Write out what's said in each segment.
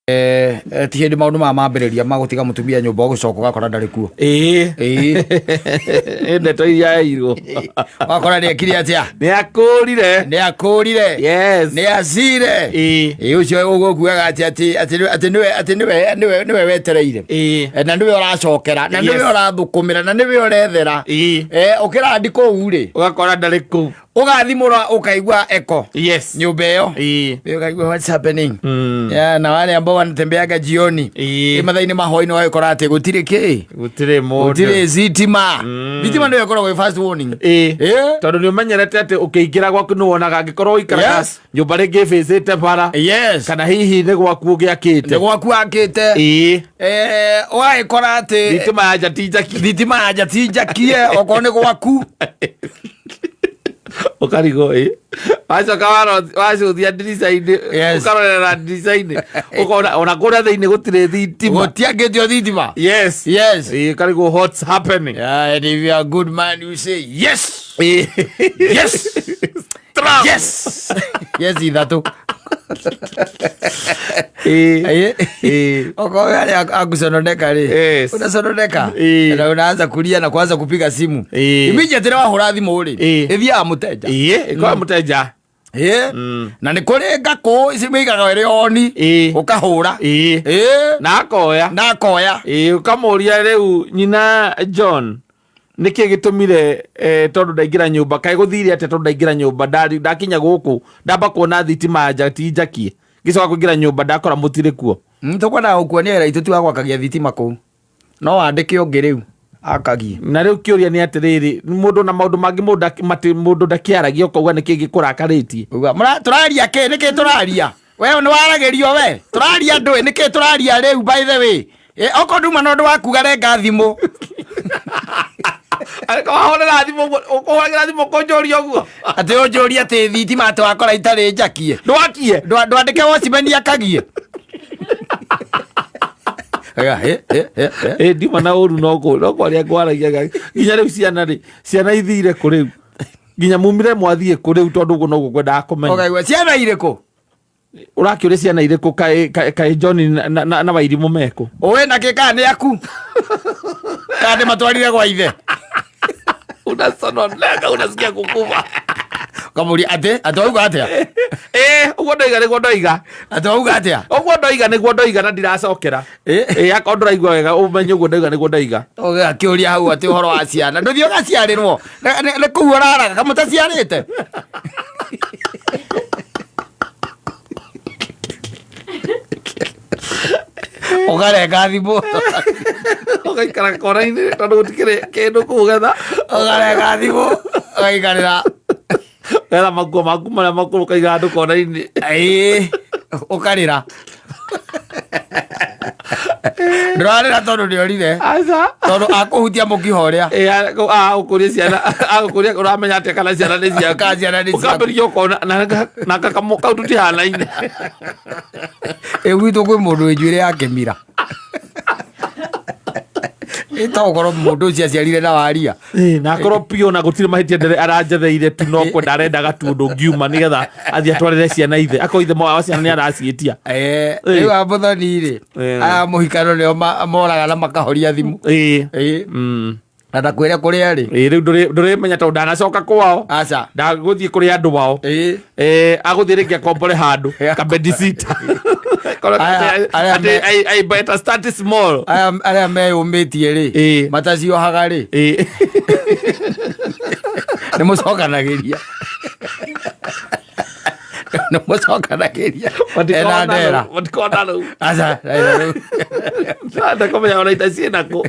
ti hindi maundu mambiriria magutiga mutumia nyumba ugucoka ugakora ndari kuo ndeto iria yairwo wakora ni ekire atia ni akurire yes ni acire ucio ugukuaga ati niwe wetereire na niwe uracokera na niwe urathukumira na niwe urethera ukira ndiko uri ugakora ndari ku ugathimura ukaigua eko yes nyumba iyo ukaigua what's happening na wale ambao wanatembeaga jioni mathaini mahoini wagikora ati gutire ki gutire zitima zitima ndio yakoragwo first warning tondu ni umenyerete ati ukiingira gwaku ni wonaga angikorwo ikaraga nyumba ringi facete bara kana hihi ni gwaku ugiakite wagikora ati zitima yanja tinjakie okorwo ni gwaku ukarigo wacoka wacuthia ndirica-inĩ ũkarorera ndirica-inĩ ona kũrĩa thĩinĩ gũtirĩ thitima gũtiangĩtio thitima yes ũkarigwo what's happening and if you are a good man you say yes yes ithatũ okogali akusononeka unasononeka na unaanza kulia na kuanza kupiga simu immediately wahura thimu ri ithia muteja kwa muteja na ni kuri ngako icimigaga were oni ukahura na akoya ukamuria riu nyina John niki gitumire tondu ndaingira nyumba kai guthiri ate tondu ndaingira nyumba ndakinya guku ndamba kuona thitima njati njakie gicoka kuingira nyumba ndakora mutire kuo tukwana ukuonia ra itutu gwakagia thitima ku no wandike ungi riu akagie na riu kiuria ni atiriri mundu na maundu mangi mundu ndakiaragia ukauga niki gikurakaritie turaria ki niki turaria we ni waragerio we turaria ndui niki turaria riu by the way okonduma no ndu wakuga renga thimu ariko wahorera thimu ukoragira thimu konjoria guo ati onjoria ati thitima ati wakora itari njakie ndwandike wocimenia kagie ndima na uru no kwaria ngwaragia nginya riu ciana ithire ku riu nginya mumire mwathie ku riu tondu guo no gukwendaga kumenya ciana iriku urakiuria ciana iriku kai John na Wairimu meko uwe na kika ni aku kande matwarire gwa ithe unasononeka unasikia kukuva kamuri ate atauga atia ugo ndoiga niguo ndoiga atauga atia ugo ndoiga niguo ndoiga na ndiracokera akondora igwa wega umenye ugo ndoiga niguo ndoiga oga kiuria hau ati horo wa ciana nduthio gaciarirwo ne kuhurara kamutaciarite ugarenga thimu ugaikara kora-inĩ tondu gutikire kindu kugetha ugarenga thimu ugaikarira wetha makuo maku maria makuru ukaiga andu kora-inĩ ukarira ndurarira tondu ndiorire tondu akuhutia mukiho uria ukuria ciana agukuria uramenya atia kana ciana ni ciaku ukambiria ukona na kakamu kau tutihana-inĩ gwitũ kwĩ mũndũ njuĩrĩ yake mira itokorwo mũndũ ũcio aciarire na waria na akorwo pio na gũtirĩ mahĩtia ndere aranjetheire tu no kwenda arendaga tu ũndũ ngiuma nĩgetha athiĩ atwarĩre ciana ithe akorwo ithe wa ciana nĩ araciĩtia rĩu amũthoni-rĩ aya mũhikano nĩo moraga na makahoria thimũ na ndakwĩre kũrĩa rĩ rĩu ndũrĩmenya tondũ ndanacoka kwao ndagũthiĩ kũrĩ andũ wao agũthiĩ rĩngĩ akombore handũ kabedicita I better start small arĩa meyũmĩtie rĩ mataciohaga rĩ nĩ mũcokanagĩria nĩ mũcokanagĩria ena ndera matikona rĩu aca ndakomenya ona ita ciĩnakũ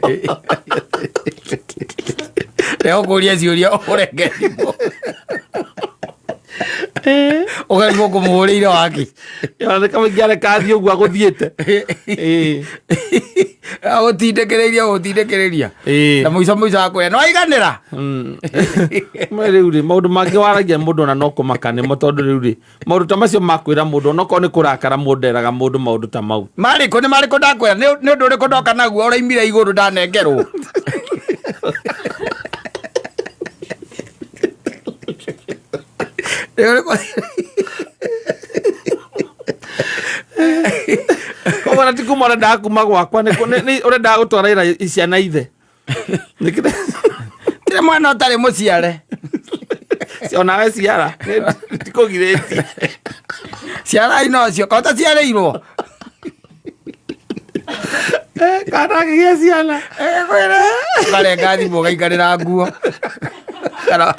egũkũria ciũria ũrenge thimũ ukarigwo kumuhurire waki yana kama ngare kathi ugu aguthiete agutindekereria na muico akwe no aiganira riu ri maundu mangi waragia mundu na no kumakane motondu riu ri maundu ta macio makwira mundu no ko ni kurakara mundu eraga mundu maundu ta mau mariko ndakwira ni undu uri kundoka naguo uraimire iguru ndanengerwo Kwa wana tiku mwana ndakuma gwakwa ni urenda gutwara ciana ithe. Tire mwana utari muciare. Ona we ciara tikugireti. Ciara ino cio kota ciareirwo. Kana gigia ciana. Kwere. Kale ngadi mo gaikarira nguo. Kana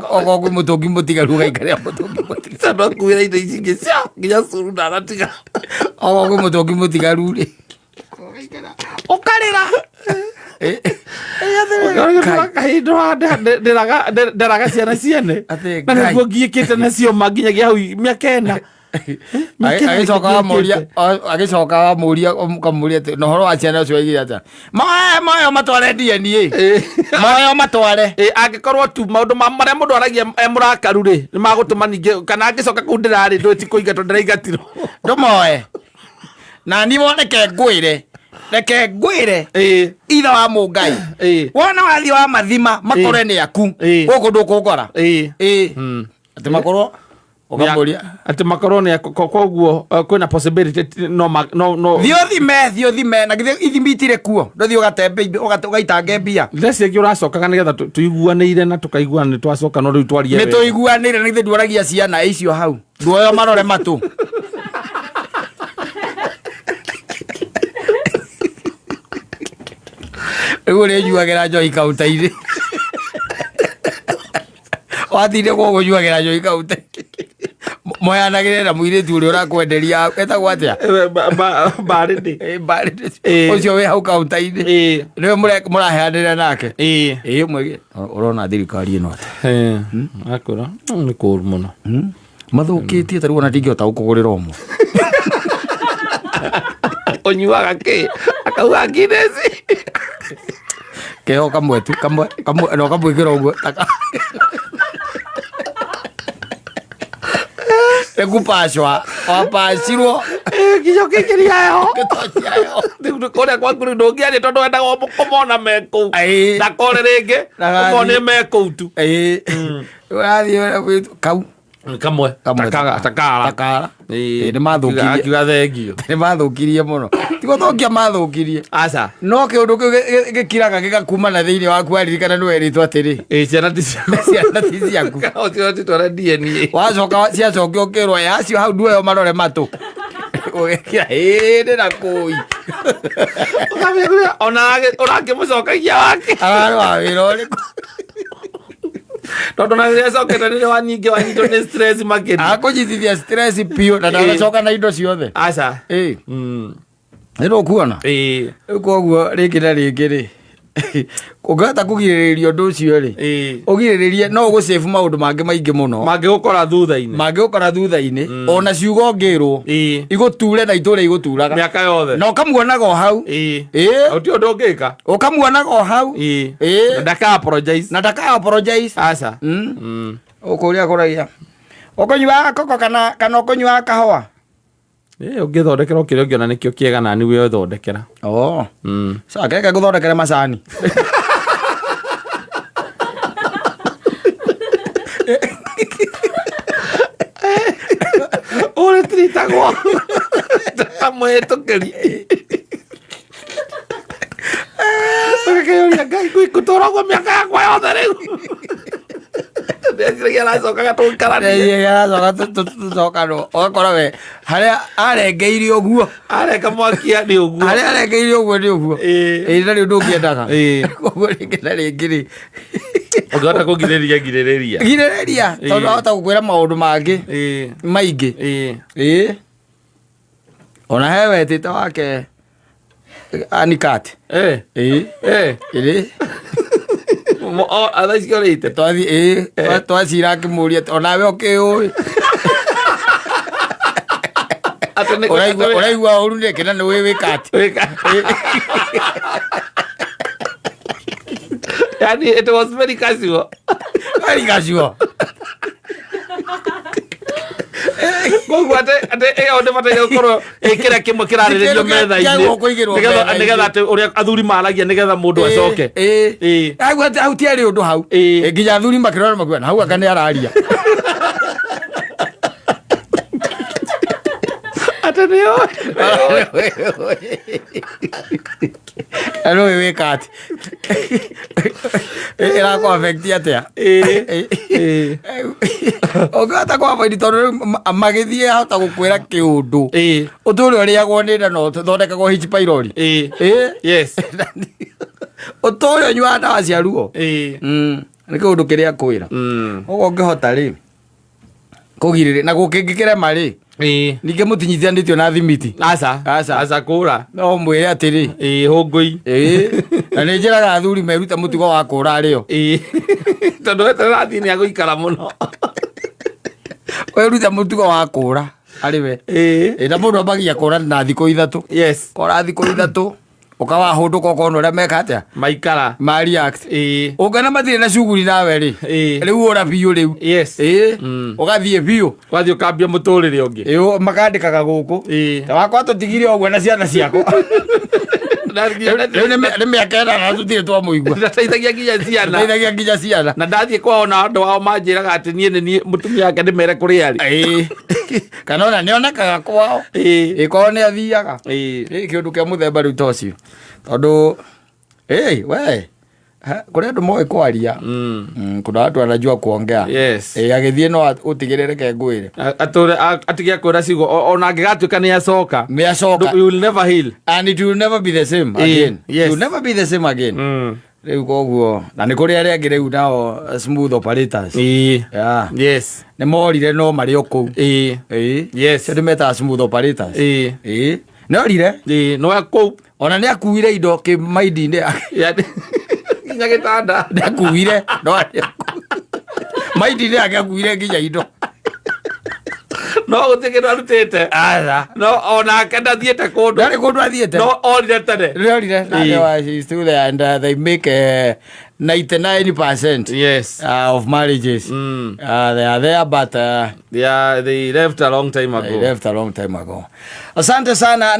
ogo mutungi mutigaru gaikarira mutungi mutigaru. Sano kuira indo icingi cia nginya curu ndaratiga. Ogo mutungi mutigaru ri. Ukarira. Nderaga ciana ciene na niguo ngiĩkĩte nacio manginyagia hau mĩaka ĩna. Agicoka muria kamuria no horo wa ciana cio igire ata mayo matware DNA mayo matware angikorwo tu maundu maria mundu aragia emurakaru ri ni magutuma ninge kana angicoka kundira ri ndwiti kuingatwo ndiraingatirwo ndumoe na ni woneke ngwire itha wa Mungai wona wathi wa mathima makore ni aku guku ndukungora ati makorwo ukamuria ati makorwo ni koguo kwina possibility no thio thime na githe ithimitire kuo ndothi ugatembe ugaitange mbia ndesi eki uracokaga nigetha tuiguanĩire na tukaiguana ni twacoka no riu twarie ni tuiguanĩire na githe ndwaragia ciana icio hau nduoyo marore matu ule juagira njoi kaunta-inĩ wathire gũkũ juagira njoi kaunta-inĩ moyanagĩre na mũirĩtu ũrĩa ũrakwenderia etagwo atĩa Mbarĩndĩ ũcio wĩ hau kaunta-inĩ nĩwe mũraheanĩra nake mwege ũrona thirikari ĩno atĩa akũra nĩ kũũru mũno mathũkĩtie tarĩu ona ndingĩhota gũkũgũrĩra ũmwe ũnyuaga kĩ akauga Guinness keho kamwe tu kamwe no kamwĩkĩra ũguo ekupashwa wapashirwo gĩcokĩkĩria heho kũrĩa gwaku rĩu ndũngĩaria tondũ wendaga kũmona me kũu na kore rĩngĩ ũmone me kũu tu ũrathiĩ kau kamwe takara nĩ mathũkirie mũno tigũthũkia mathũkirie aca no kĩũndũ kĩu gĩkiraga gĩgakumana thĩinĩ waku waririkana nĩ werĩtwo atĩrĩ ciana ti ciaku titwara DNA wacoka ciacokia ũkĩrwo yacio hau nduoyo marore matũ ũgekĩra hĩndĩ na kũi ona ũrakĩmũcokagia wake ararwa wĩra ũrĩkũ tondũ na rĩrĩa cokete nĩ wanyingĩ wanyitwo nĩ stress makĩria akũnyitithia stress piũ na ndanacoka na indo ciothe aca nĩ ũkuona rĩu koguo rĩngĩ na rĩngĩ rĩ ũngĩhota kũgirĩrĩria ũndũ ũcio rĩ ũgirĩrĩrie no ũgũsave maũndũ mangĩ maingĩ mũno mangĩgũkora thutha-inĩ ona ciugo ngĩrwo igũture na itũũra igũturaga mĩaka yothe na ũkamuonaga o hau ũti ũndũ ũngĩka ũkamuonaga o hau na ndaka apologize aca ũkũria kũragia ũkũnyuaga koko kana ũkũnyuaga kahũa ũngĩthondekera kĩrĩa ũngĩona nĩkĩo kĩega na niwe ũthondekera reke ngũthondekere macani ũrĩ tiritagwo tamũhĩtũkĩri ũgakĩũria Ngai gũtũragwo mĩaka yakwa yothe rĩu aracokaga tũcokanwo ũgakora we harĩa arengeire ũguo areka mwakia nĩ ũguo harĩa arengeire ũguo nĩ ũguo na rĩu ndũngĩendaga koguo rĩngĩ na rĩngĩ rĩ ũngĩhota kũgirĩrĩria tondũ ahota gũkwĩra maũndũ mangĩ maingĩ ona he wetĩte wake anikati atha icio rĩte twacira akĩmũria onawe ũkĩũĩ ũraigua ũru nĩkena nĩ wĩ wĩkati yani it was very casual koguo atĩ ĩyo ndĩbataire gũkorwo kĩrĩa kĩmwe kĩrarĩrĩrio metha-inĩ nĩgetha atĩ ũrĩa athuri maragia nĩgetha mũndũ acoke hau tiarĩ ũndũ hau nginya athuri makĩrora makuona hau aka nĩ araria atĩ nio alo wewe kati era kwa affecti atia ogata kwa faidi tono magithie hata gukwira kiundu uturi uria gwonira no thondeka go hitch pylori yes uturi nywa dawa cia ruo ni kiundu kiria kwira ugo ngihota ri kugirire na gukingikire mari ninge mutinyithanitio na thimiti aca kura no mwire atiri hungui na ni njiraga athuri meruta mutigo wa kura ario tondu eterathi ni aguikara muno weruta mutigo wa kura ariwe na mundu ambagia kura na thiko ithatu kora thiko ithatu ukawa hundu kokono ria meka atia maikara ma react ungana mathire na shuguri nawe ri riu ora biu riu ugathie biu wathie ukambia muturire ungi makandikaga guku ta wakwa tutigire ogwe na ciana ciako ni miaka na tutire twa muigua ndateithagia nginya ciana na ndathie kwao na andu ao manjiraga ati nie ni mutumia wake ndimere kuria ari kana ona nionekaga kwao kwao ni athiaga kiundu kia muthemba riu tocio tondu we kuna andu moe kwaria kuna watu wanajua kuongea agithie no utigirire ke ngwire atigia kwira ciugo ona angigatuika ni acoka you will never heal and it will never be the same again. You will never be the same again. Riu koguo na ni kuri aria angi riu nao smooth operators ni morire no mari oku cio meta smooth operators no rire no aku ona ni akuire indo ki maindi-ini yake nginya gitanda ni akuire no maindi-ini yake akuire nginya indo no gutige no arutite no ona kenda thiete kundu ndari kundu athiete no orire tene she's still there and they make 99% of marriages they are there but they left a long time ago asante sana